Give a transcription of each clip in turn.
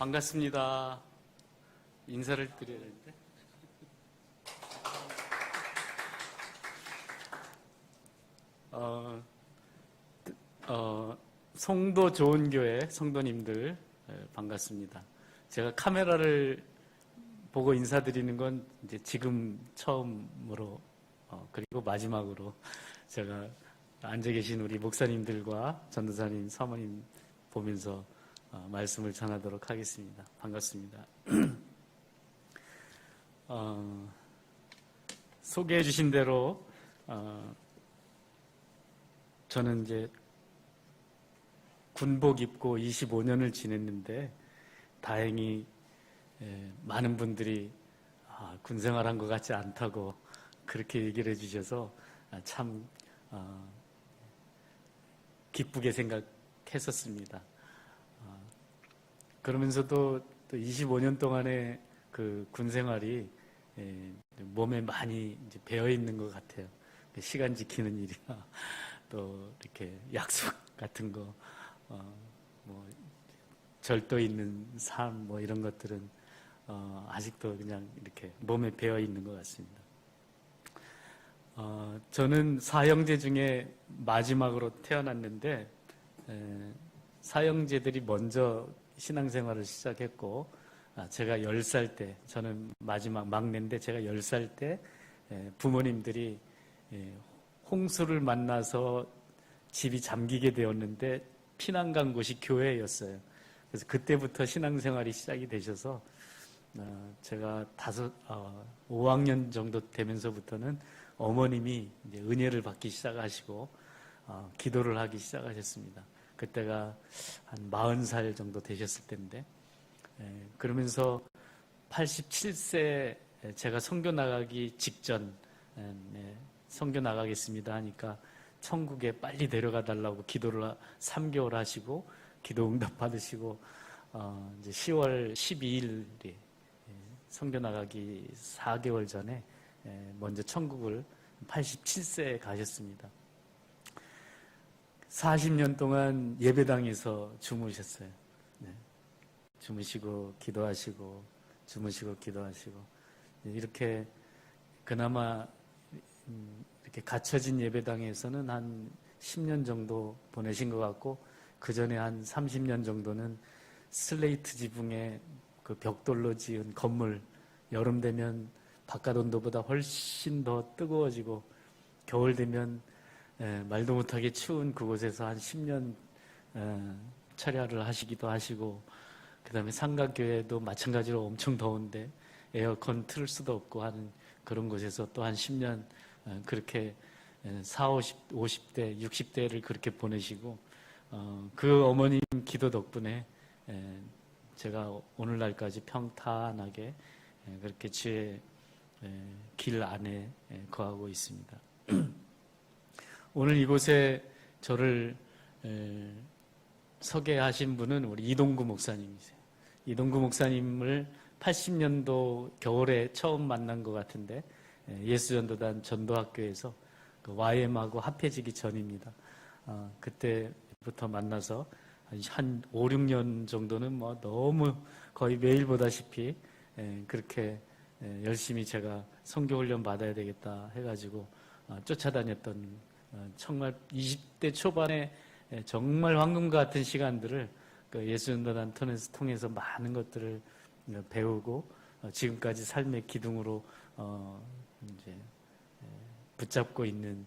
반갑습니다. 인사를 드려야 되는데. 송도 좋은 교회 성도님들 반갑습니다. 제가 카메라를 보고 인사드리는 건 이제 지금 처음으로 그리고 마지막으로 제가 앉아 계신 우리 목사님들과 전도사님, 사모님 보면서 말씀을 전하도록 하겠습니다. 반갑습니다. 소개해 주신 대로 저는 이제 군복 입고 25년을 지냈는데 다행히 많은 분들이 군생활한 것 같지 않다고 그렇게 얘기를 해주셔서 참 기쁘게 생각했었습니다. 그러면서도 또 25년 동안의 그 군생활이 몸에 많이 이제 배어 있는 것 같아요. 시간 지키는 일이나 또 이렇게 약속 같은 거, 뭐 절도 있는 삶, 뭐 이런 것들은 아직도 그냥 이렇게 몸에 배어 있는 것 같습니다. 저는 사형제 중에 마지막으로 태어났는데 사형제들이 먼저 신앙생활을 시작했고 제가 10살 때, 저는 마지막 막내인데 제가 10살 때 부모님들이 홍수를 만나서 집이 잠기게 되었는데 피난 간 곳이 교회였어요. 그래서 그때부터 신앙생활이 시작이 되셔서 제가 5학년 정도 되면서부터는 어머님이 이제 은혜를 받기 시작하시고 기도를 하기 시작하셨습니다. 그때가 한 40살 정도 되셨을 때인데 그러면서 87세 제가 선교 나가기 직전 선교 나가겠습니다 하니까 천국에 빨리 데려가 달라고 기도를 3개월 하시고 기도 응답 받으시고 이제 10월 12일에 선교 나가기 4개월 전에 먼저 천국을 87세에 가셨습니다. 40년 동안 예배당에서 주무셨어요. 주무시고 기도하시고 주무시고 기도하시고 이렇게 그나마 이렇게 갇혀진 예배당에서는 한 10년 정도 보내신 것 같고 그 전에 한 30년 정도는 슬레이트 지붕에 그 벽돌로 지은 건물 여름 되면 바깥 온도보다 훨씬 더 뜨거워지고 겨울 되면 말도 못하게 추운 그곳에서 한 10년 철야를 하시기도 하시고 그 다음에 상가교회도 마찬가지로 엄청 더운데 에어컨 틀 수도 없고 하는 그런 곳에서 또 한 10년 그렇게 40, 50대, 60대를 그렇게 보내시고 그 어머님 기도 덕분에 제가 오늘날까지 평탄하게 그렇게 주의 길 안에 거하고 있습니다. 오늘 이곳에 저를 서게 하신 분은 우리 이동구 목사님이세요. 이동구 목사님을 80년도 겨울에 처음 만난 것 같은데 예수전도단 전도학교에서 그 YM하고 합해지기 전입니다. 그때부터 만나서 한 5, 6년 정도는 뭐 너무 거의 매일 보다시피 그렇게 열심히 제가 선교훈련 받아야 되겠다 해가지고 쫓아다녔던 정말 20대 초반에 정말 황금 같은 시간들을 그 예수전도단 통해서 많은 것들을 배우고 지금까지 삶의 기둥으로 이제 붙잡고 있는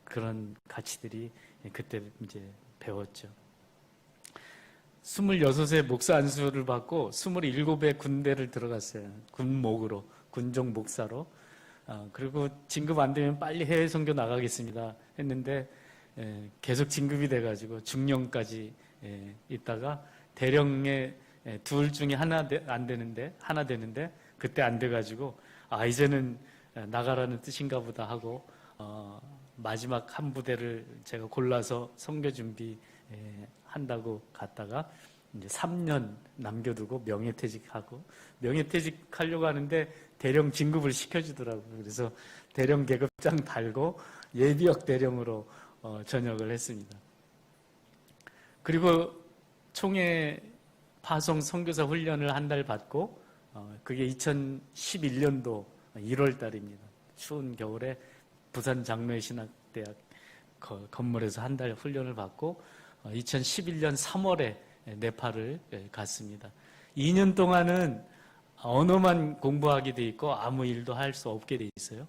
그런 가치들이 그때 이제 배웠죠. 26세 목사 안수를 받고 27의 군대를 들어갔어요. 군목으로, 군종 목사로. 그리고 진급 안 되면 빨리 해외 선교 나가겠습니다 했는데 계속 진급이 돼가지고 중령까지 있다가 대령에 둘 중에 하나 되는데 그때 안 돼가지고 이제는 나가라는 뜻인가 보다 하고 마지막 한 부대를 제가 골라서 선교 준비 한다고 갔다가 이제 3년 남겨두고 명예퇴직하려고 하는데 대령 진급을 시켜주더라고요. 그래서 대령 계급장 달고 예비역 대령으로 전역을 했습니다. 그리고 총회 파송 선교사 훈련을 한 달 받고 그게 2011년도 1월 달입니다. 추운 겨울에 부산 장로회 신학대학 건물에서 한 달 훈련을 받고 2011년 3월에 네팔을 갔습니다. 2년 동안은 언어만 공부하게 돼 있고 아무 일도 할 수 없게 돼 있어요.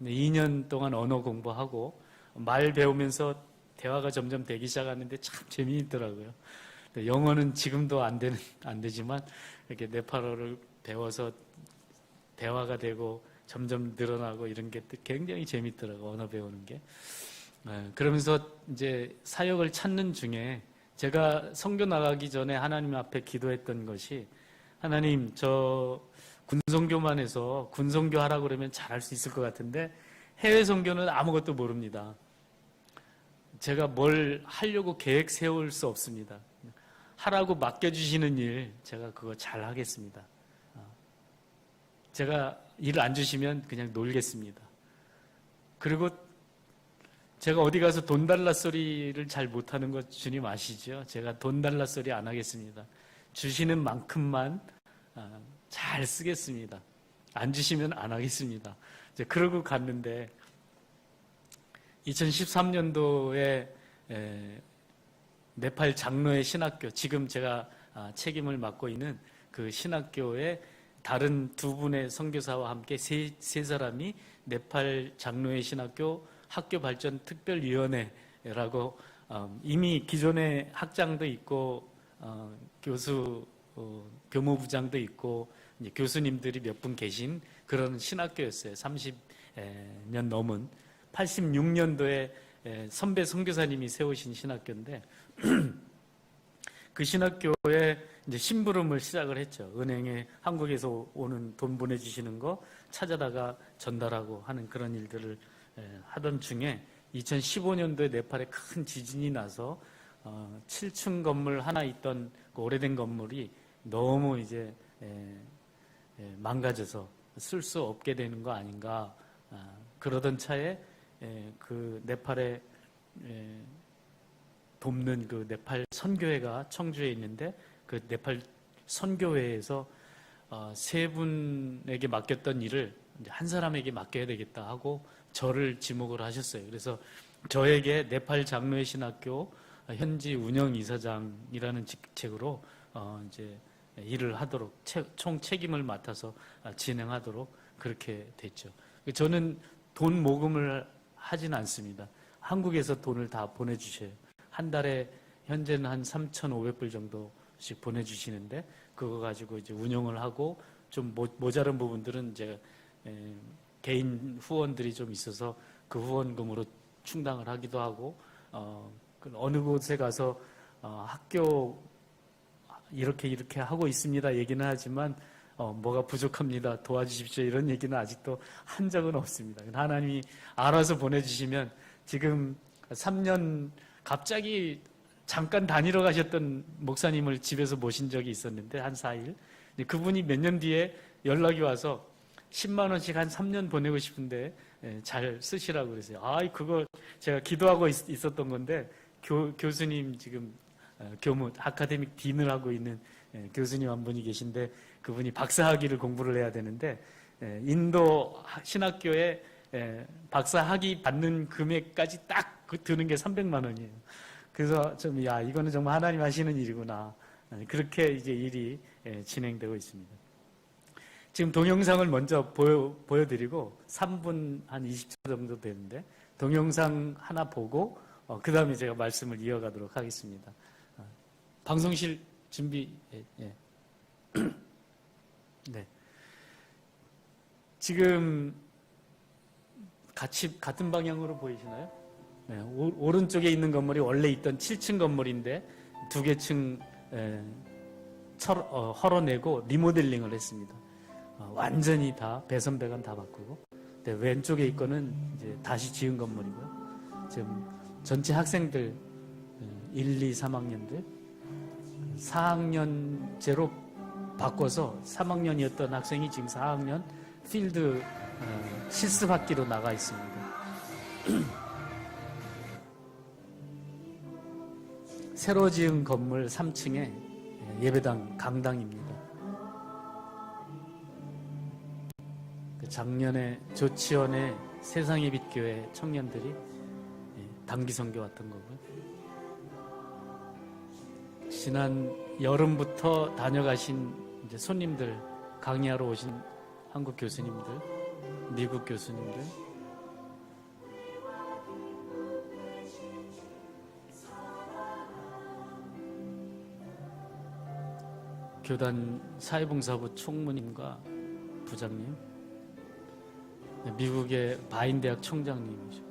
2년 동안 언어 공부하고 말 배우면서 대화가 점점 되기 시작하는데 참 재미있더라고요. 영어는 지금도 안 되지만 이렇게 네팔어를 배워서 대화가 되고 점점 늘어나고 이런 게 굉장히 재밌더라고요. 언어 배우는 게. 그러면서 이제 사역을 찾는 중에 제가 선교 나가기 전에 하나님 앞에 기도했던 것이 하나님 저 군선교만 해서 군선교 하라고 그러면 잘할 수 있을 것 같은데 해외 선교는 아무것도 모릅니다. 제가 뭘 하려고 계획 세울 수 없습니다. 하라고 맡겨주시는 일 제가 그거 잘 하겠습니다. 제가 일을 안 주시면 그냥 놀겠습니다. 그리고 제가 어디 가서 돈 달라 소리를 잘 못하는 거 주님 아시죠? 제가 돈 달라 소리 안 하겠습니다. 주시는 만큼만 잘 쓰겠습니다. 안 주시면 안 하겠습니다. 이제 그러고 갔는데 2013년도에 네팔 장로회 신학교, 지금 제가 책임을 맡고 있는 그 신학교에 다른 두 분의 선교사와 함께 세 사람이 네팔 장로회 신학교 학교 발전 특별위원회라고 이미 기존에 학장도 있고 교수 교무부장도 있고 이제 교수님들이 몇 분 계신 그런 신학교였어요. 30년 넘은 86년도에 선배 선교사님이 세우신 신학교인데 그 신학교에 이제 심부름을 시작을 했죠. 은행에 한국에서 오는 돈 보내주시는 거 찾아다가 전달하고 하는 그런 일들을 하던 중에 2015년도에 네팔에 큰 지진이 나서 7층 건물 하나 있던 그 오래된 건물이 너무 이제 망가져서 쓸 수 없게 되는 거 아닌가. 그러던 차에 그 네팔에 돕는 그 네팔 선교회가 청주에 있는데 그 네팔 선교회에서 세 분에게 맡겼던 일을 이제 한 사람에게 맡겨야 되겠다 하고 저를 지목을 하셨어요. 그래서 저에게 네팔 장로회 신학교 현지 운영 이사장이라는 직책으로 이제 일을 하도록 총 책임을 맡아서 진행하도록 그렇게 됐죠. 저는 돈 모금을 하진 않습니다. 한국에서 돈을 다 보내주셔요. 한 달에 현재는 한 3,500불 정도씩 보내주시는데 그거 가지고 이제 운영을 하고 좀 모자른 부분들은 이제 개인 후원들이 좀 있어서 그 후원금으로 충당을 하기도 하고 어느 곳에 가서 학교 이렇게 하고 있습니다 얘기는 하지만 뭐가 부족합니다 도와주십시오 이런 얘기는 아직도 한 적은 없습니다. 하나님이 알아서 보내주시면 지금 3년 갑자기 잠깐 다니러 가셨던 목사님을 집에서 모신 적이 있었는데 한 4일 그분이 몇 년 뒤에 연락이 와서 10만 원씩 한 3년 보내고 싶은데 잘 쓰시라고 그러세요. 그거 제가 기도하고 있었던 건데 교수님 지금 교무 아카데믹 딘을 하고 있는 교수님 한 분이 계신데 그분이 박사학위를 공부를 해야 되는데 인도 신학교에 박사학위 받는 금액까지 딱 드는 게 300만 원이에요. 그래서 이거는 정말 하나님 하시는 일이구나. 그렇게 이제 일이 진행되고 있습니다. 지금 동영상을 먼저 보여드리고 3분 한 20초 정도 되는데 동영상 하나 보고 그 다음에 제가 말씀을 이어가도록 하겠습니다. 방송실 준비. 예. 네. 지금 같은 방향으로 보이시나요? 네, 오른쪽에 있는 건물이 원래 있던 7층 건물인데 2개 층 헐어내고 리모델링을 했습니다. 완전히 다 배선배관 다 바꾸고 네, 왼쪽에 있거는 이제 다시 지은 건물이고요. 지금 전체 학생들 1, 2, 3학년들 4학년제로 바꿔서 3학년이었던 학생이 지금 4학년 필드 실습학기로 나가 있습니다. 새로 지은 건물 3층에 예배당 강당입니다. 작년에 조치원의 세상의 빛 교회 청년들이 단기 선교 왔던 거고요. 지난 여름부터 다녀가신 이제 손님들, 강의하러 오신 한국 교수님들, 미국 교수님들, 교단 사회봉사부 총무님과 부장님, 미국의 바인 대학 총장님이죠.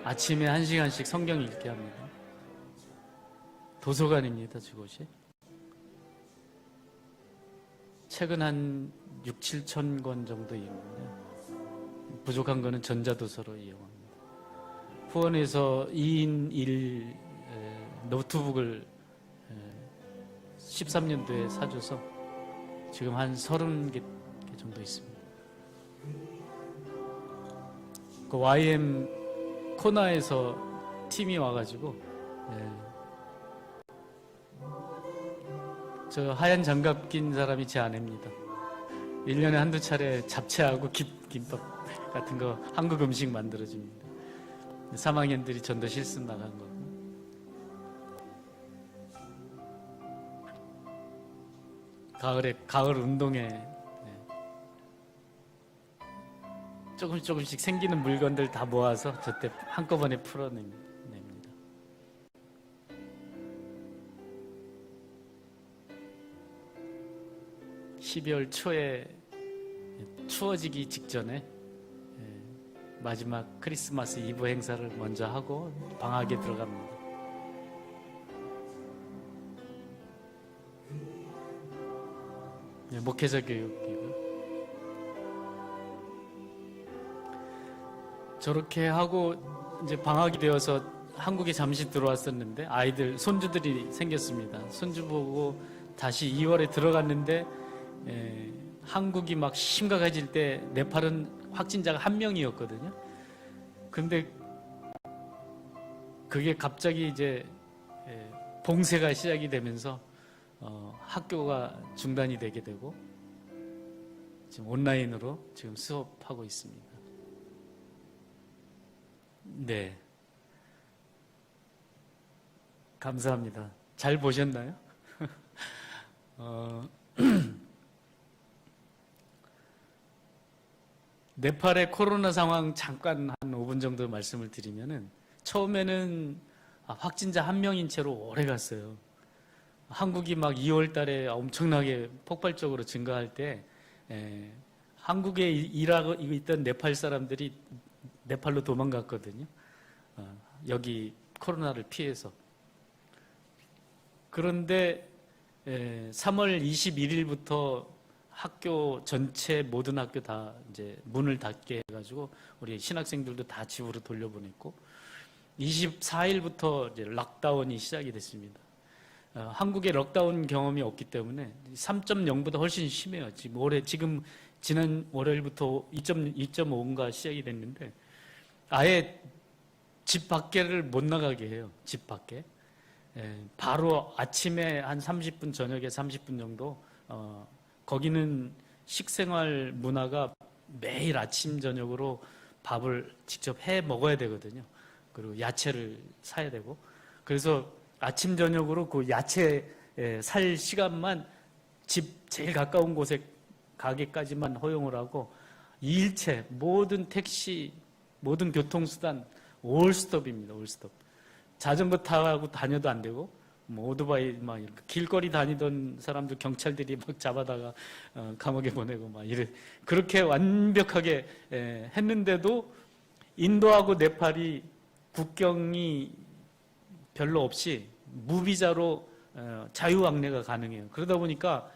아침에 1시간씩 성경 읽게 합니다. 도서관입니다, 저곳이. 책은 한 6, 7천 권 정도 이용합니다. 부족한 거는 전자도서로 이용합니다. 후원에서 2인 1 노트북을 13년도에 사줘서 지금 한 30개 정도 있습니다. 그 YM 코나에서 팀이 와가지고 저 하얀 장갑 낀 사람이 제 아내입니다. 1년에 한두 차례 잡채하고 김밥 같은 거 한국 음식 만들어줍니다. 3학년들이 전도 실습 나간 거고. 가을 운동회 조금씩 생기는 물건들 다 모아서 저때 한꺼번에 풀어냅니다. 12월 초에 추워지기 직전에 마지막 크리스마스 이브 행사를 먼저 하고 방학에 들어갑니다. 목회자 교육이고 저렇게 하고 이제 방학이 되어서 한국에 잠시 들어왔었는데 아이들 손주들이 생겼습니다. 손주 보고 다시 2월에 들어갔는데 한국이 막 심각해질 때 네팔은 확진자가 1명이었거든요. 근데 그게 갑자기 이제 봉쇄가 시작이 되면서 학교가 중단이 되게 되고 지금 온라인으로 지금 수업하고 있습니다. 네. 감사합니다. 잘 보셨나요? 네팔의 코로나 상황 잠깐 한 5분 정도 말씀을 드리면은 처음에는 확진자 1명인 채로 오래 갔어요. 한국이 막 2월 달에 엄청나게 폭발적으로 증가할 때 한국에 일하고 있던 네팔 사람들이 네팔로 도망갔거든요. 여기 코로나를 피해서. 그런데 3월 21일부터 학교 전체 모든 학교 다 이제 문을 닫게 해가지고 우리 신학생들도 다 집으로 돌려보냈고 24일부터 이제 록다운이 시작이 됐습니다. 한국에 록다운 경험이 없기 때문에 3.0보다 훨씬 심해요. 지금 지난 월요일부터 2.5인가 시작이 됐는데 아예 집 밖에를 못 나가게 해요. 집 밖에. 바로 아침에 한 30분, 저녁에 30분 정도 거기는 식생활 문화가 매일 아침 저녁으로 밥을 직접 해 먹어야 되거든요. 그리고 야채를 사야 되고 그래서 아침 저녁으로 그 야채 살 시간만 집 제일 가까운 곳에 가게까지만 허용을 하고 일체 모든 택시 모든 교통수단 올스톱입니다. 올스톱. 자전거 타고 다녀도 안 되고 뭐 오토바이 막 이렇게 길거리 다니던 사람들 경찰들이 막 잡아다가 감옥에 보내고 막 이래 그렇게 완벽하게 했는데도 인도하고 네팔이 국경이 별로 없이 무비자로 자유왕래가 가능해요. 그러다 보니까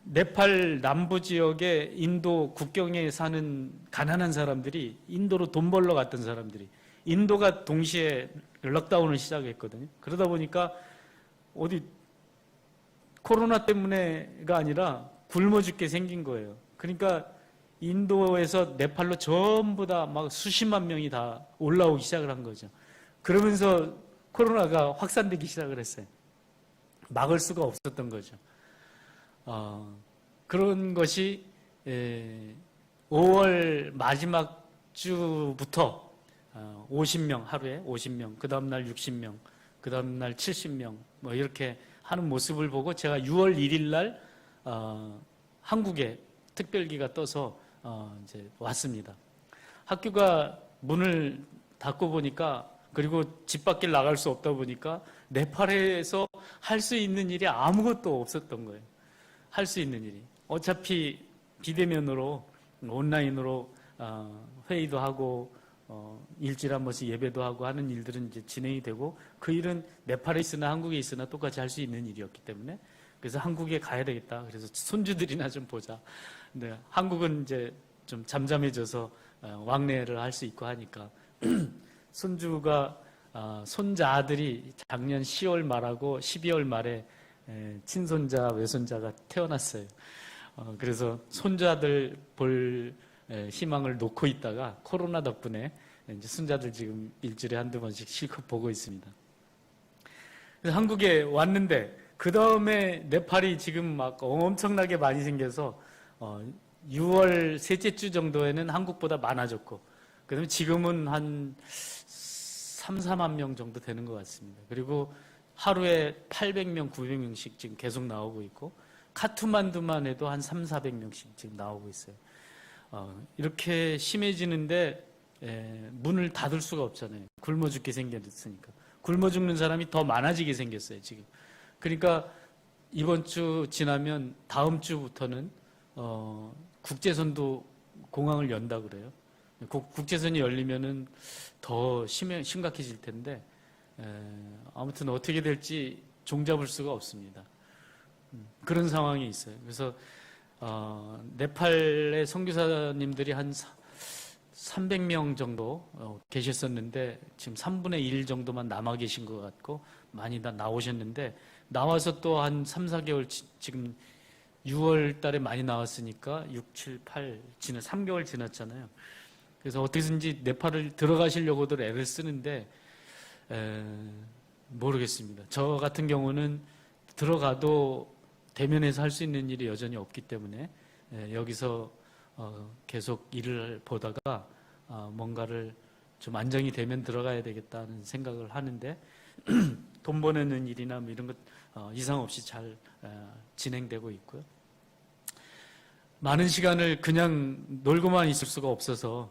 네팔 남부 지역에 인도 국경에 사는 가난한 사람들이 인도로 돈 벌러 갔던 사람들이 인도가 동시에 록다운을 시작했거든요. 그러다 보니까 어디 코로나 때문에가 아니라 굶어 죽게 생긴 거예요. 그러니까 인도에서 네팔로 전부 다 막 수십만 명이 다 올라오기 시작을 한 거죠. 그러면서 코로나가 확산되기 시작을 했어요. 막을 수가 없었던 거죠. 그런 것이 5월 마지막 주부터 50명 하루에 50명, 그 다음날 60명, 그 다음날 70명 뭐 이렇게 하는 모습을 보고 제가 6월 1일 날 한국에 특별기가 떠서 이제 왔습니다. 학교가 문을 닫고 보니까, 그리고 집 밖에 나갈 수 없다 보니까 네팔에서 할 수 있는 일이 아무것도 없었던 거예요. 할 수 있는 일이. 어차피 비대면으로 온라인으로 회의도 하고 일주일에 한 번씩 예배도 하고 하는 일들은 이제 진행이 되고, 그 일은 네팔에 있으나 한국에 있으나 똑같이 할 수 있는 일이었기 때문에, 그래서 한국에 가야 되겠다. 그래서 손주들이나 좀 보자. 근데 한국은 이제 좀 잠잠해져서 왕래를 할 수 있고 하니까 손주가 손자 아들이 작년 10월 말하고 12월 말에 친손자 외손자가 태어났어요. 그래서 손자들 볼 희망을 놓고 있다가 코로나 덕분에 이제 손자들 지금 일주일에 한두 번씩 실컷 보고 있습니다. 그래서 한국에 왔는데 그 다음에 네팔이 지금 막 엄청나게 많이 생겨서 6월 셋째 주 정도에는 한국보다 많아졌고, 그다음에 지금은 한 3, 4만 명 정도 되는 것 같습니다. 그리고 하루에 800명, 900명씩 지금 계속 나오고 있고, 카투만두만 해도 한 3, 400명씩 지금 나오고 있어요. 이렇게 심해지는데 문을 닫을 수가 없잖아요. 굶어 죽게 생겼으니까. 굶어 죽는 사람이 더 많아지게 생겼어요, 지금. 그러니까 이번 주 지나면 다음 주부터는 국제선도 공항을 연다 그래요. 국제선이 열리면은 더 심각해질 텐데, 아무튼 어떻게 될지 종잡을 수가 없습니다. 그런 상황이 있어요. 그래서 네팔의 선교사님들이 한 300명 정도 계셨었는데 지금 3분의 1 정도만 남아 계신 것 같고, 많이 다 나오셨는데, 나와서 또 한 3, 4개월 지금 6월 달에 많이 나왔으니까 6, 7, 8 3개월 지났잖아요. 그래서 어떻게든지 네팔을 들어가시려고들 애를 쓰는데 모르겠습니다. 저 같은 경우는 들어가도 대면에서 할 수 있는 일이 여전히 없기 때문에 여기서 계속 일을 보다가 뭔가를 좀 안정이 되면 들어가야 되겠다는 생각을 하는데 돈 버는 일이나 뭐 이런 것 이상 없이 잘 진행되고 있고요. 많은 시간을 그냥 놀고만 있을 수가 없어서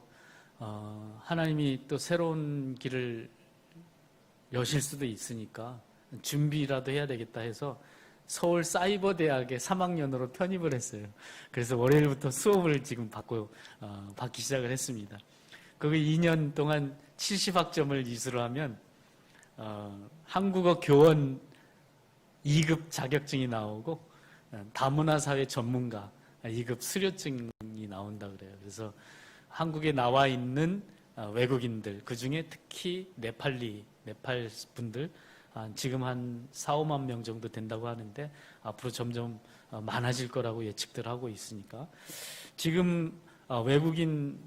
하나님이 또 새로운 길을 여실 수도 있으니까 준비라도 해야 되겠다 해서 서울 사이버대학에 3학년으로 편입을 했어요. 그래서 월요일부터 수업을 지금 받기 시작을 했습니다. 거기 2년 동안 70학점을 이수를 하면 한국어 교원 2급 자격증이 나오고 다문화사회 전문가 2급 수료증이 나온다 그래요. 그래서 한국에 나와 있는 외국인들, 그 중에 특히 네팔 분들 지금 한 4, 5만 명 정도 된다고 하는데 앞으로 점점 많아질 거라고 예측들 하고 있으니까 지금 외국인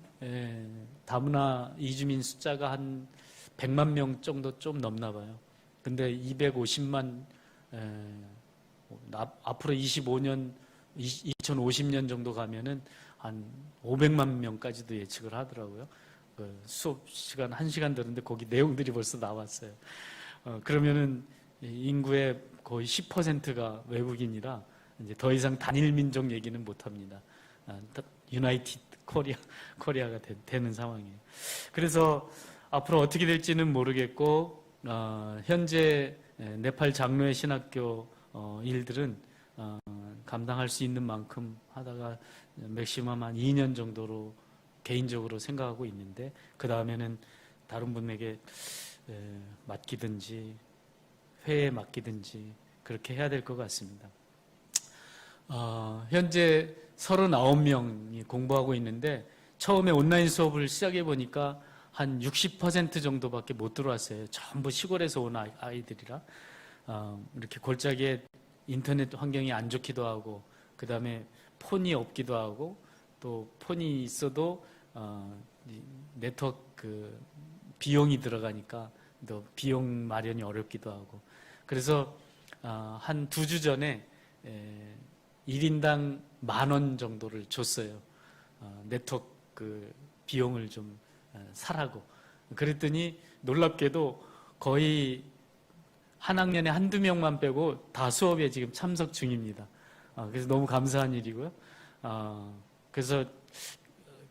다문화 이주민 숫자가 한 100만 명 정도 좀 넘나 봐요. 근데 250만 앞으로 25년 2050년 정도 가면은 한 500만 명까지도 예측을 하더라고요. 수업 시간 1시간 들었는데 거기 내용들이 벌써 나왔어요. 그러면은 인구의 거의 10%가 외국인이라 이제 더 이상 단일 민족 얘기는 못 합니다. 유나이티드 코리아가 되는 상황이에요. 그래서 앞으로 어떻게 될지는 모르겠고 현재 네팔 장로의 신학교 일들은 감당할 수 있는 만큼 하다가 맥시멈 한 2년 정도로 개인적으로 생각하고 있는데 그 다음에는 다른 분에게 맡기든지 회에 맡기든지 그렇게 해야 될 것 같습니다. 현재 39명이 공부하고 있는데 처음에 온라인 수업을 시작해 보니까 한 60% 정도밖에 못 들어왔어요. 전부 시골에서 온 아이들이라 이렇게 골짜기에 인터넷 환경이 안 좋기도 하고 그 다음에 폰이 없기도 하고 또 폰이 있어도 네트워크 비용이 들어가니까 또 비용 마련이 어렵기도 하고. 그래서 한 2주 전에 1인당 10,000원 정도를 줬어요. 네트워크 그 비용을 좀 사라고. 그랬더니 놀랍게도 거의 한 학년에 한두 명만 빼고 다 수업에 지금 참석 중입니다. 그래서 너무 감사한 일이고요. 그래서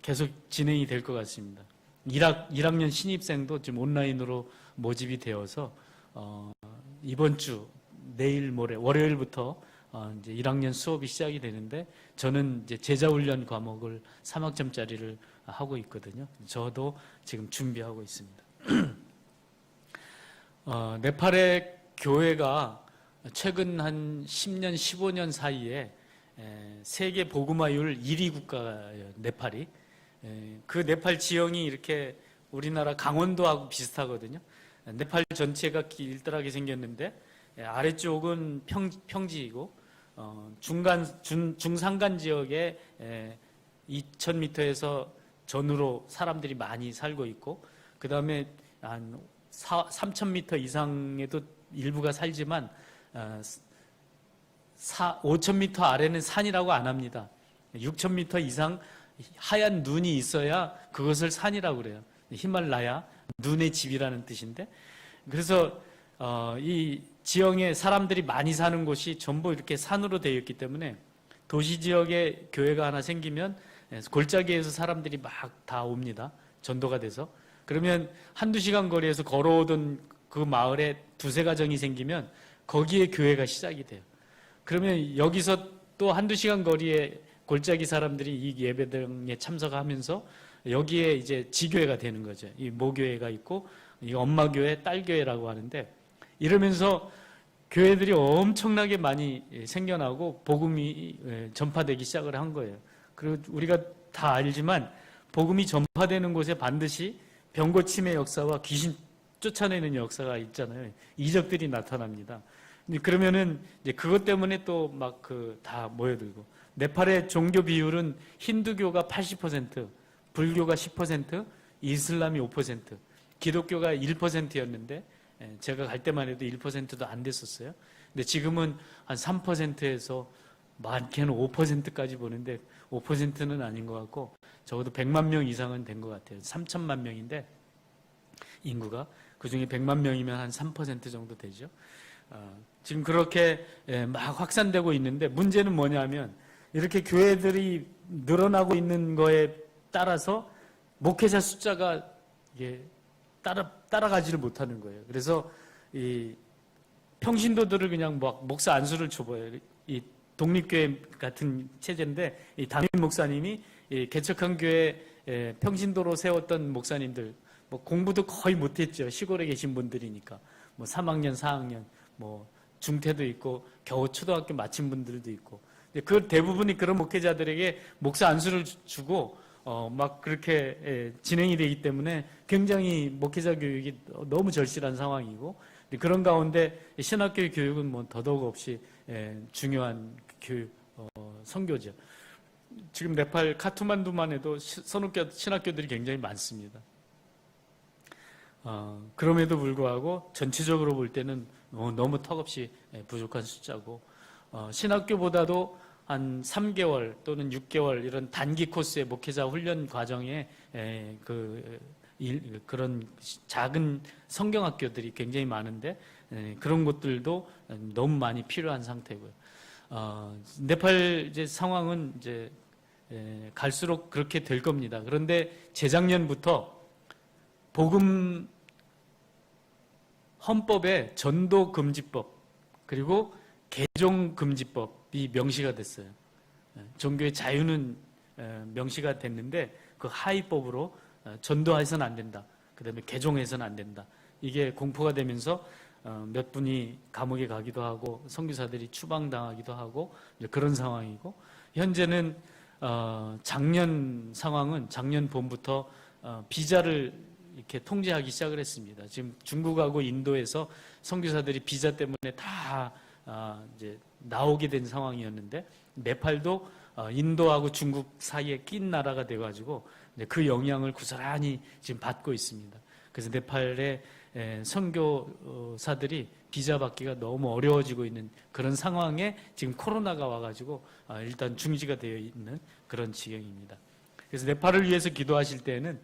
계속 진행이 될 것 같습니다. 1학년 신입생도 지금 온라인으로 모집이 되어서 이번 주 내일 모레 월요일부터 이제 1학년 수업이 시작이 되는데 저는 이제 제자훈련 과목을 3학점짜리를 하고 있거든요. 저도 지금 준비하고 있습니다. 네팔의 교회가 최근 한 10년, 15년 사이에 세계 복음화율 1위 국가예요, 네팔이. 그 네팔 지형이 이렇게 우리나라 강원도하고 비슷하거든요. 네팔 전체가 길다랗게 생겼는데 아래쪽은 평지이고 중산간 지역에 2,000m에서 전으로 사람들이 많이 살고 있고 그 다음에 한 3,000m 이상에도 일부가 살지만 5,000m 아래는 산이라고 안 합니다. 6,000m 이상 하얀 눈이 있어야 그것을 산이라고 그래요. 히말라야, 눈의 집이라는 뜻인데 그래서 이 지형에 사람들이 많이 사는 곳이 전부 이렇게 산으로 되어 있기 때문에 도시 지역에 교회가 하나 생기면 골짜기에서 사람들이 막 다 옵니다. 전도가 돼서. 그러면 한두 시간 거리에서 걸어오던 그 마을에 두세 가정이 생기면 거기에 교회가 시작이 돼요. 그러면 여기서 또 한두 시간 거리에 골짜기 사람들이 이 예배당에 참석하면서 여기에 이제 지교회가 되는 거죠. 이 모교회가 있고 이 엄마교회, 딸교회라고 하는데 이러면서 교회들이 엄청나게 많이 생겨나고 복음이 전파되기 시작을 한 거예요. 그리고 우리가 다 알지만 복음이 전파되는 곳에 반드시 병고침의 역사와 귀신 쫓아내는 역사가 있잖아요. 이적들이 나타납니다. 그러면은 이제 그것 때문에 또 막 다 모여들고 네팔의 종교 비율은 힌두교가 80%, 불교가 10%, 이슬람이 5%, 기독교가 1%였는데 제가 갈 때만 해도 1%도 안 됐었어요. 근데 지금은 한 3%에서 많게는 5%까지 보는데 5%는 아닌 것 같고 적어도 100만 명 이상은 된 것 같아요. 3천만 명인데 인구가 그중에 100만 명이면 한 3% 정도 되죠. 지금 그렇게 막 확산되고 있는데 문제는 뭐냐면 이렇게 교회들이 늘어나고 있는 거에 따라서 목회자 숫자가 이게 따라가지를 못하는 거예요. 그래서 이 평신도들을 그냥 막 목사 안수를 줘봐요. 이 독립교회 같은 체제인데 이 담임 목사님이 이 개척한 교회 평신도로 세웠던 목사님들 뭐 공부도 거의 못했죠. 시골에 계신 분들이니까 뭐 3학년, 4학년, 뭐 중퇴도 있고 겨우 초등학교 마친 분들도 있고 그 대부분이 그런 목회자들에게 목사 안수를 주고 막 그렇게 진행이 되기 때문에 굉장히 목회자 교육이 너무 절실한 상황이고 그런 가운데 신학교 교육은 뭐 더더욱 없이 중요한 교육 선교죠. 지금 네팔 카투만두만 해도 선교교 신학교들이 굉장히 많습니다. 그럼에도 불구하고 전체적으로 볼 때는 너무 턱없이 부족한 숫자고 신학교보다도 한 3개월 또는 6개월 이런 단기 코스의 목회자 훈련 과정에 그런 작은 성경학교들이 굉장히 많은데 그런 곳들도 너무 많이 필요한 상태고요. 네팔 이제 상황은 이제 갈수록 그렇게 될 겁니다. 그런데 재작년부터 복음 헌법에 전도금지법 그리고 개종금지법이 명시가 됐어요. 종교의 자유는 명시가 됐는데 그 하위법으로 전도해서는 안 된다. 그 다음에 개종해서는 안 된다. 이게 공포가 되면서 몇 분이 감옥에 가기도 하고 선교사들이 추방당하기도 하고 그런 상황이고 현재는 작년 상황은 작년 봄부터 비자를 이렇게 통제하기 시작을 했습니다. 지금 중국하고 인도에서 선교사들이 비자 때문에 다 이제 나오게 된 상황이었는데 네팔도 인도하고 중국 사이에 낀 나라가 돼가지고 그 영향을 고스란히 지금 받고 있습니다. 그래서 네팔의 선교사들이 비자 받기가 너무 어려워지고 있는 그런 상황에 지금 코로나가 와가지고 일단 중지가 되어 있는 그런 지경입니다. 그래서 네팔을 위해서 기도하실 때에는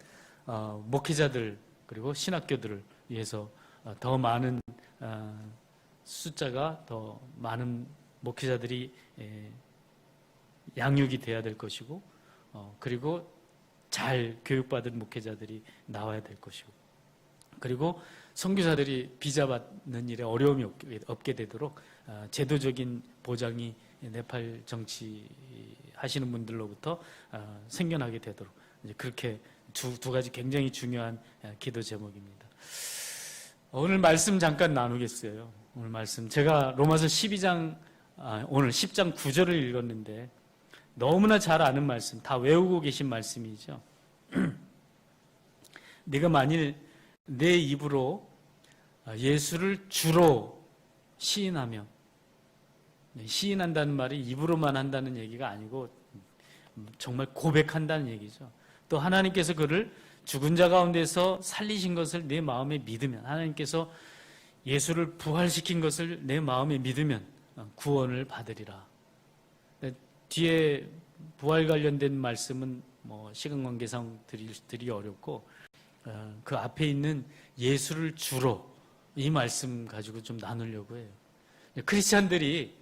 목회자들 그리고 신학교들을 위해서 더 많은 숫자가 더 많은 목회자들이 양육이 돼야 될 것이고 그리고 잘 교육받은 목회자들이 나와야 될 것이고 그리고 선교사들이 비자 받는 일에 어려움이 없게 되도록 제도적인 보장이 네팔 정치 하시는 분들로부터 생겨나게 되도록 그렇게 두 가지 굉장히 중요한 기도 제목입니다. 오늘 말씀 잠깐 나누겠어요. 오늘 말씀 제가 로마서 12장 오늘 10장 9절을 읽었는데 너무나 잘 아는 말씀, 다 외우고 계신 말씀이죠. 네가 만일 내 입으로 예수를 주로 시인하며, 시인한다는 말이 입으로만 한다는 얘기가 아니고 정말 고백한다는 얘기죠. 또 하나님께서 그를 죽은 자 가운데서 살리신 것을 내 마음에 믿으면, 하나님께서 예수를 부활시킨 것을 내 마음에 믿으면 구원을 받으리라. 뒤에 부활 관련된 말씀은 시간 관계상 드리기 어렵고 그 앞에 있는 예수를 주로 이 말씀 가지고 좀 나누려고 해요. 크리스찬들이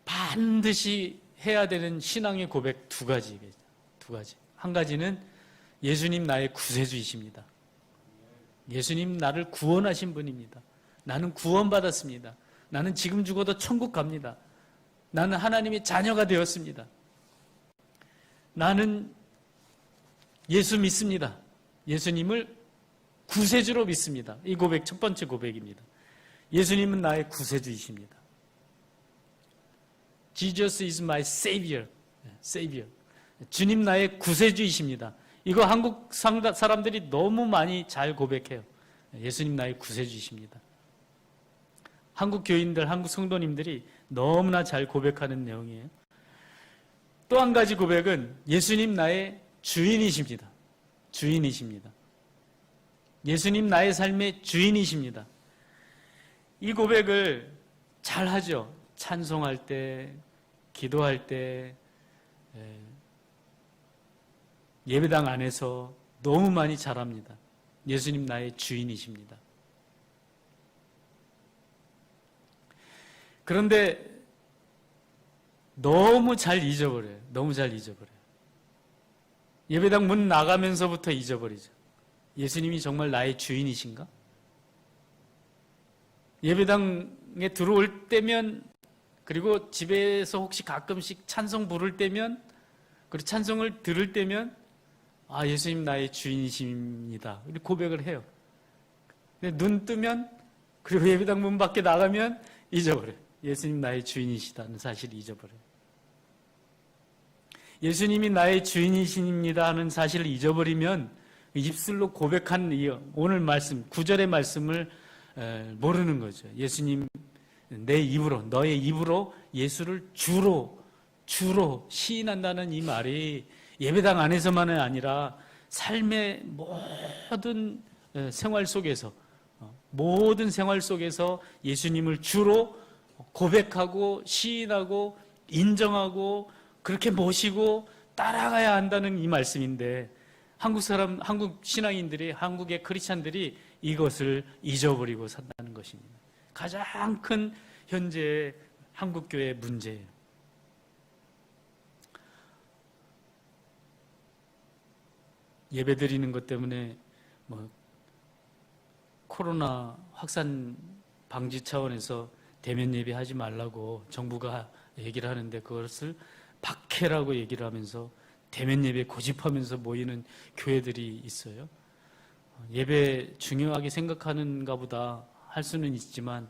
반드시 해야 되는 신앙의 고백 두 가지. 한 가지는 예수님 나의 구세주이십니다. 예수님 나를 구원하신 분입니다. 나는 구원받았습니다. 나는 지금 죽어도 천국 갑니다. 나는 하나님의 자녀가 되었습니다. 나는 예수 믿습니다. 예수님을 구세주로 믿습니다. 이 고백 첫 번째 고백입니다. 예수님은 나의 구세주이십니다. Jesus is my savior. 주님 나의 구세주이십니다. 이거 한국 사람들이 너무 많이 잘 고백해요. 예수님 나의 구세주이십니다. 한국 교인들, 한국 성도님들이 너무나 잘 고백하는 내용이에요. 또 한 가지 고백은 예수님 나의 주인이십니다. 예수님 나의 삶의 주인이십니다. 이 고백을 잘 하죠. 찬송할 때, 기도할 때, 예배당 안에서 너무 많이 잘합니다. 예수님 나의 주인이십니다. 그런데 너무 잘 잊어버려요. 예배당 문 나가면서부터 잊어버리죠. 예수님이 정말 나의 주인이신가? 예배당에 들어올 때면, 그리고 집에서 혹시 가끔씩 찬송 부를 때면, 그리고 찬송을 들을 때면, 예수님 나의 주인이십니다. 이렇게 고백을 해요. 근데 눈 뜨면, 그리고 예배당 문 밖에 나가면 잊어버려요. 예수님 나의 주인이시다는 사실을 잊어버려요. 예수님이 나의 주인이십니다 하는 사실을 잊어버리면 입술로 고백한 오늘 말씀, 9절의 말씀을 모르는 거죠. 예수님, 너의 입으로 예수를 주로 시인한다는 이 말이 예배당 안에서만은 아니라 삶의 모든 생활 속에서 예수님을 주로 고백하고 시인하고 인정하고 그렇게 모시고 따라가야 한다는 이 말씀인데 한국 신앙인들이, 한국의 크리스찬들이 이것을 잊어버리고 산다는 것입니다. 가장 큰 현재의 한국교회의 문제예요. 예배 드리는 것 때문에 코로나 확산 방지 차원에서 대면 예배하지 말라고 정부가 얘기를 하는데 그것을 박해라고 얘기를 하면서 대면 예배 고집하면서 모이는 교회들이 있어요. 예배 중요하게 생각하는가 보다 할 수는 있지만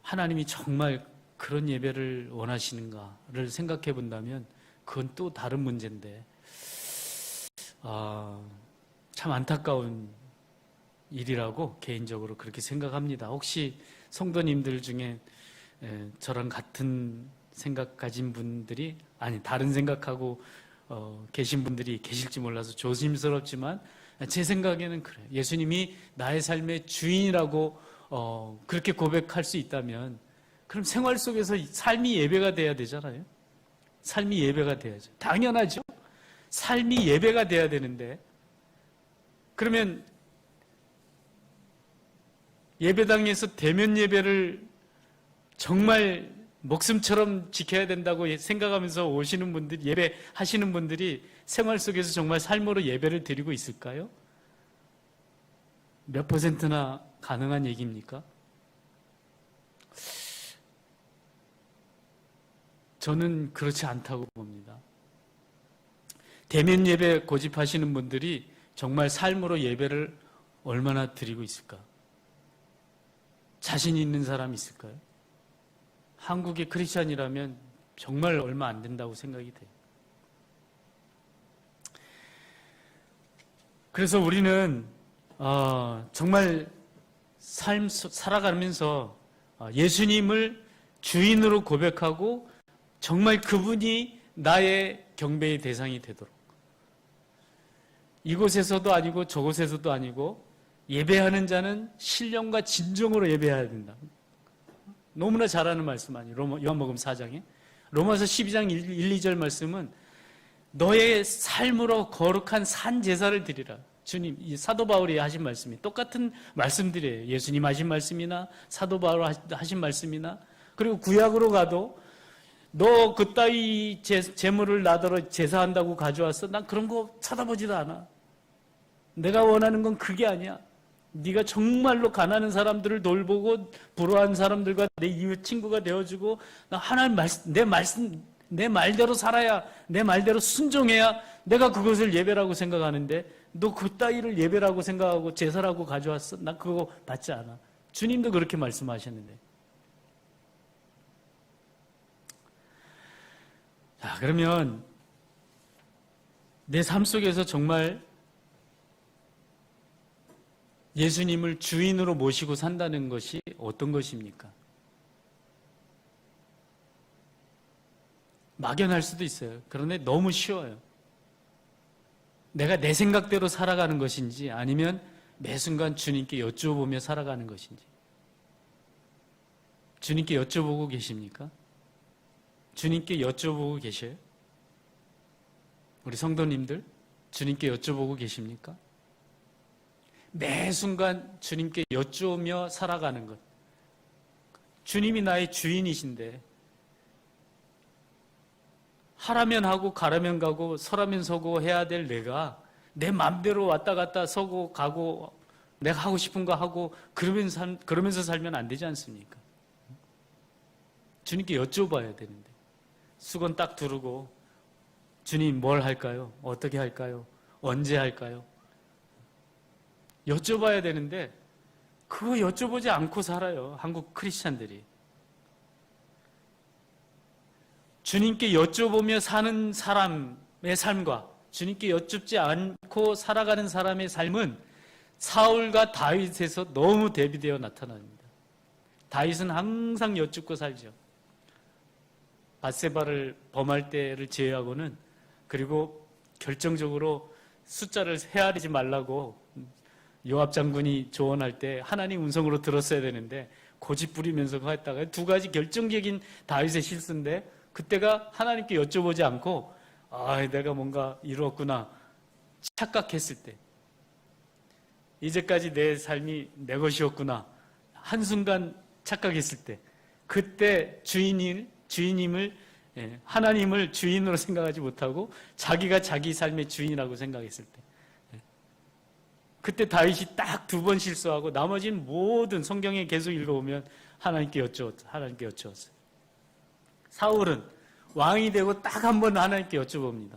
하나님이 정말 그런 예배를 원하시는가를 생각해 본다면 그건 또 다른 문제인데 참 안타까운 일이라고 개인적으로 그렇게 생각합니다. 혹시 성도님들 중에 저랑 같은 생각 가진 분들이 다른 생각하고 계신 분들이 계실지 몰라서 조심스럽지만 제 생각에는 그래요. 예수님이 나의 삶의 주인이라고 그렇게 고백할 수 있다면 그럼 생활 속에서 삶이 예배가 돼야 되잖아요. 삶이 예배가 돼야죠. 당연하죠. 삶이 예배가 돼야 되는데 그러면 예배당에서 대면 예배를 정말 목숨처럼 지켜야 된다고 생각하면서 오시는 분들, 예배하시는 분들이 생활 속에서 정말 삶으로 예배를 드리고 있을까요? 몇 %나 가능한 얘기입니까? 저는 그렇지 않다고 봅니다. 대면 예배 고집하시는 분들이 정말 삶으로 예배를 얼마나 드리고 있을까? 자신 있는 사람이 있을까요? 한국의 크리스찬이라면 정말 얼마 안 된다고 생각이 돼요. 그래서 우리는 정말 삶 살아가면서 예수님을 주인으로 고백하고 정말 그분이 나의 경배의 대상이 되도록 이곳에서도 아니고 저곳에서도 아니고 예배하는 자는 신령과 진정으로 예배해야 된다. 너무나 잘 아는 말씀 아니에요. 요한복음 4장에. 로마서 12장 1, 2절 말씀은 너의 삶으로 거룩한 산 제사를 드리라. 주님, 사도 바울이 하신 말씀이 똑같은 말씀들이에요. 예수님 하신 말씀이나 사도 바울 하신 말씀이나 그리고 구약으로 가도 너 그따위 재물을 나더러 제사한다고 가져왔어? 난 그런 거 쳐다보지도 않아. 내가 원하는 건 그게 아니야. 네가 정말로 가난한 사람들을 돌보고 불우한 사람들과 내 이웃 친구가 되어주고 나 하나님 내 말대로 살아야 내 말대로 순종해야 내가 그것을 예배라고 생각하는데 너 그따위를 예배라고 생각하고 제사라고 가져왔어? 나 그거 받지 않아. 주님도 그렇게 말씀하셨는데. 자, 그러면 내 삶 속에서 정말 예수님을 주인으로 모시고 산다는 것이 어떤 것입니까? 막연할 수도 있어요. 그런데 너무 쉬워요. 내가 내 생각대로 살아가는 것인지 아니면 매 순간 주님께 여쭤보며 살아가는 것인지. 주님께 여쭤보고 계십니까? 주님께 여쭤보고 계셔요? 우리 성도님들 주님께 여쭤보고 계십니까? 매 순간 주님께 여쭈며 살아가는 것. 주님이 나의 주인이신데 하라면 하고 가라면 가고 서라면 서고 해야 될 내가 내 맘대로 왔다 갔다 서고 가고 내가 하고 싶은 거 하고 그러면서 살면 안 되지 않습니까? 주님께 여쭤봐야 되는데 수건 딱 두르고 주님 뭘 할까요? 어떻게 할까요? 언제 할까요? 여쭤봐야 되는데 그거 여쭤보지 않고 살아요. 한국 크리스찬들이. 주님께 여쭤보며 사는 사람의 삶과 주님께 여쭙지 않고 살아가는 사람의 삶은 사울과 다윗에서 너무 대비되어 나타납니다. 다윗은 항상 여쭙고 살죠. 밧세바를 범할 때를 제외하고는 그리고 결정적으로 숫자를 헤아리지 말라고 요압 장군이 조언할 때 하나님 음성으로 들었어야 되는데 고집 부리면서 했다가 두 가지 결정적인 다윗의 실수인데 그때가 하나님께 여쭤보지 않고 내가 뭔가 이루었구나 착각했을 때 이제까지 내 삶이 내 것이었구나 한순간 착각했을 때 그때 주인님을 하나님을 주인으로 생각하지 못하고 자기가 자기 삶의 주인이라고 생각했을 때 그때 다윗이 딱 2번 실수하고 나머지는 모든 성경에 계속 읽어보면 하나님께 여쭈었어요. 사울은 왕이 되고 딱 한 번 하나님께 여쭤봅니다.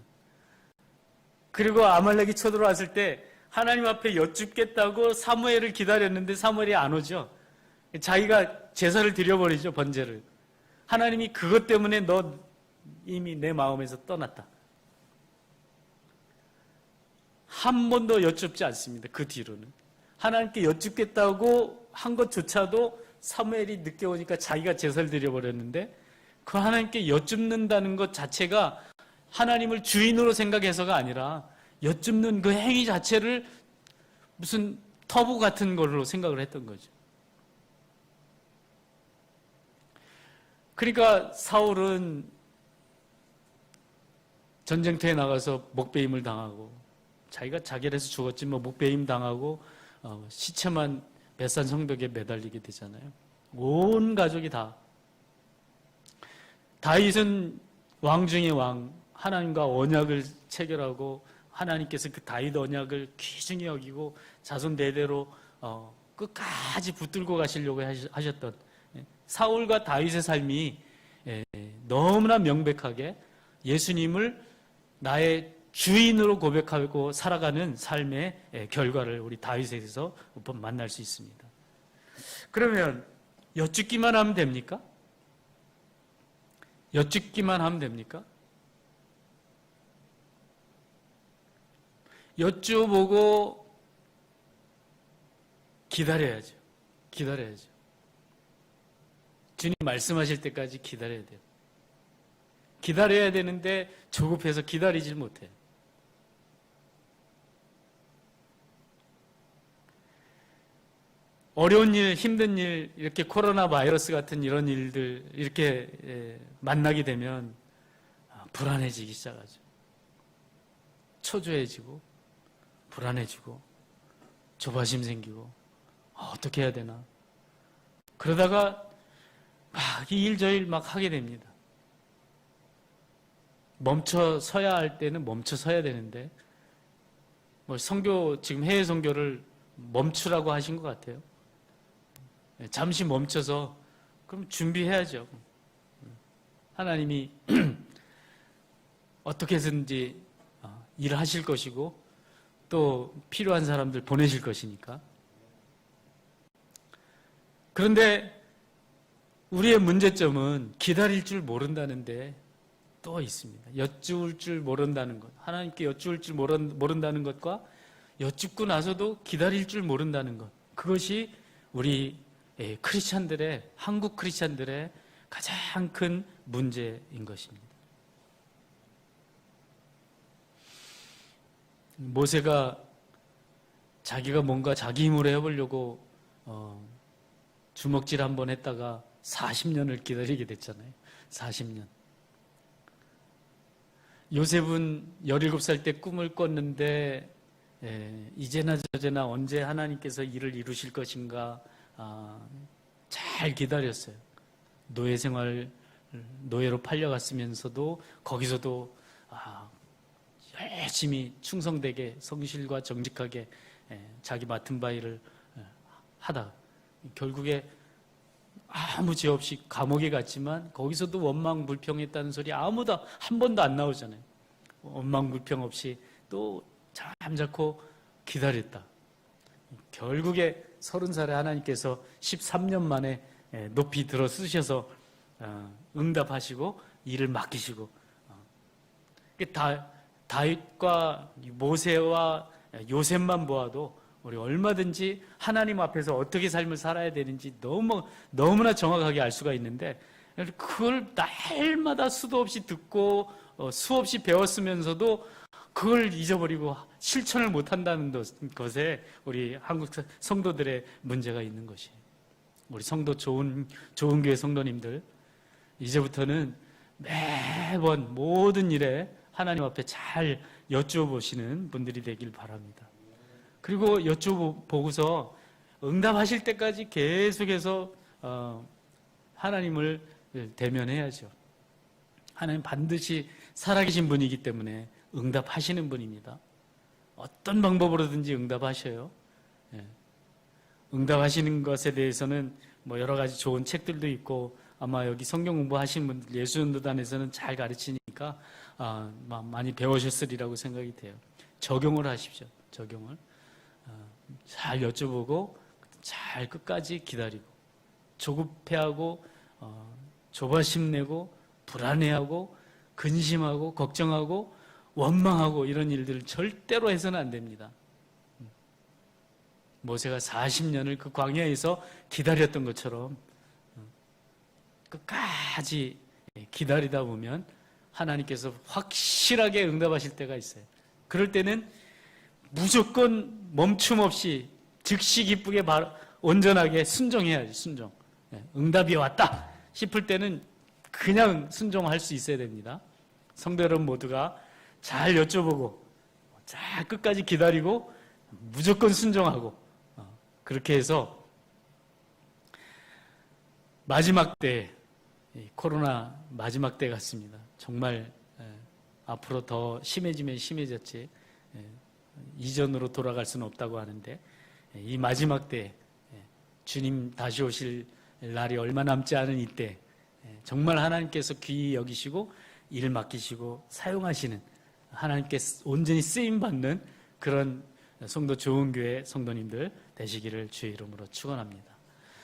그리고 아말렉이 쳐들어왔을 때 하나님 앞에 여쭙겠다고 사무엘을 기다렸는데 사무엘이 안 오죠. 자기가 제사를 드려버리죠, 번제를. 하나님이 그것 때문에 너 이미 내 마음에서 떠났다. 한 번도 여쭙지 않습니다. 그 뒤로는. 하나님께 여쭙겠다고 한 것조차도 사무엘이 늦게 오니까 자기가 제사를 드려버렸는데 그 하나님께 여쭙는다는 것 자체가 하나님을 주인으로 생각해서가 아니라 여쭙는 그 행위 자체를 무슨 터부 같은 걸로 생각을 했던 거죠. 그러니까 사울은 전쟁터에 나가서 목베임을 당하고, 자기가 자결해서 죽었지 뭐 목베임 당하고 시체만 벳산 성벽에 매달리게 되잖아요. 온 가족이 다. 다윗은 왕 중의 왕, 하나님과 언약을 체결하고 하나님께서 그 다윗 언약을 귀중히 여기고 자손 대대로 끝까지 붙들고 가시려고 하셨던 사울과 다윗의 삶이 너무나 명백하게 예수님을 나의 주인으로 고백하고 살아가는 삶의 결과를 우리 다윗에게서 만날 수 있습니다. 그러면 여쭙기만 하면 됩니까? 여쭙기만 하면 됩니까? 여쭤보고 기다려야죠. 기다려야죠. 주님 말씀하실 때까지 기다려야 돼요. 기다려야 되는데 조급해서 기다리질 못해요. 어려운 일, 힘든 일, 이렇게 코로나 바이러스 같은 이런 일들 이렇게 만나게 되면 불안해지기 시작하죠. 초조해지고 불안해지고 조바심 생기고 어떻게 해야 되나. 그러다가 막 이 일 저 일 막 하게 됩니다. 멈춰 서야 할 때는 멈춰 서야 되는데 뭐 선교 지금 해외 선교를 멈추라고 하신 것 같아요. 잠시 멈춰서 그럼 준비해야죠. 하나님이 어떻게 해서든지 일을 하실 것이고 또 필요한 사람들 보내실 것이니까. 그런데 우리의 문제점은 기다릴 줄 모른다는데 또 있습니다. 여쭈을 줄 모른다는 것. 하나님께 여쭈을 줄 모른다는 것과 여쭙고 나서도 기다릴 줄 모른다는 것. 그것이 우리 크리스찬들의, 한국 크리스찬들의 가장 큰 문제인 것입니다. 모세가 자기가 뭔가 자기 힘으로 해보려고 주먹질 한번 했다가 40년을 기다리게 됐잖아요. 40년. 요셉은 17살 때 꿈을 꿨는데 이제나 저제나 언제 하나님께서 일을 이루실 것인가 잘 기다렸어요. 노예 생활, 노예로 팔려갔으면서도 거기서도 열심히 충성되게 성실과 정직하게 자기 맡은 바 일을 하다 결국에 아무 죄 없이 감옥에 갔지만 거기서도 원망불평했다는 소리 아무도 한 번도 안 나오잖아요. 원망불평 없이 또 잠자코 기다렸다. 결국에 30살에 하나님께서 13년 만에 높이 들어 쓰셔서 응답하시고 일을 맡기시고 다윗과 모세와 요셉만 보아도 우리 얼마든지 하나님 앞에서 어떻게 삶을 살아야 되는지 너무나 정확하게 알 수가 있는데 그걸 날마다 수도 없이 듣고 수없이 배웠으면서도 그걸 잊어버리고 실천을 못한다는 것에 우리 한국 성도들의 문제가 있는 것이에요. 우리 성도 좋은 교회 성도님들 이제부터는 매번 모든 일에 하나님 앞에 잘 여쭈어보시는 분들이 되길 바랍니다. 그리고 여쭤보고서 응답하실 때까지 계속해서 하나님을 대면해야죠. 하나님 반드시 살아계신 분이기 때문에 응답하시는 분입니다. 어떤 방법으로든지 응답하셔요. 응답하시는 것에 대해서는 뭐 여러 가지 좋은 책들도 있고 아마 여기 성경 공부하신 분들 예수전도단에서는 잘 가르치니까 많이 배우셨으리라고 생각이 돼요. 적용을 하십시오. 적용을. 잘 여쭤보고 잘 끝까지 기다리고 조급해하고 조바심 내고 불안해하고 근심하고 걱정하고 원망하고 이런 일들을 절대로 해서는 안 됩니다. 모세가 40년을 그 광야에서 기다렸던 것처럼 끝까지 기다리다 보면 하나님께서 확실하게 응답하실 때가 있어요. 그럴 때는 무조건 멈춤 없이 즉시 기쁘게 온전하게 순종해야지. 순종. 응답이 왔다 싶을 때는 그냥 순종할 수 있어야 됩니다. 성도 여러분 모두가 잘 여쭤보고 잘 끝까지 기다리고 무조건 순종하고 그렇게 해서 마지막 때, 코로나 마지막 때 같습니다. 정말 앞으로 더 심해지면 심해졌지 이전으로 돌아갈 수는 없다고 하는데 이 마지막 때 주님 다시 오실 날이 얼마 남지 않은 이때 정말 하나님께서 귀히 여기시고 일 맡기시고 사용하시는 하나님께 온전히 쓰임받는 그런 성도 좋은 교회 성도님들 되시기를 주의 이름으로 축원합니다.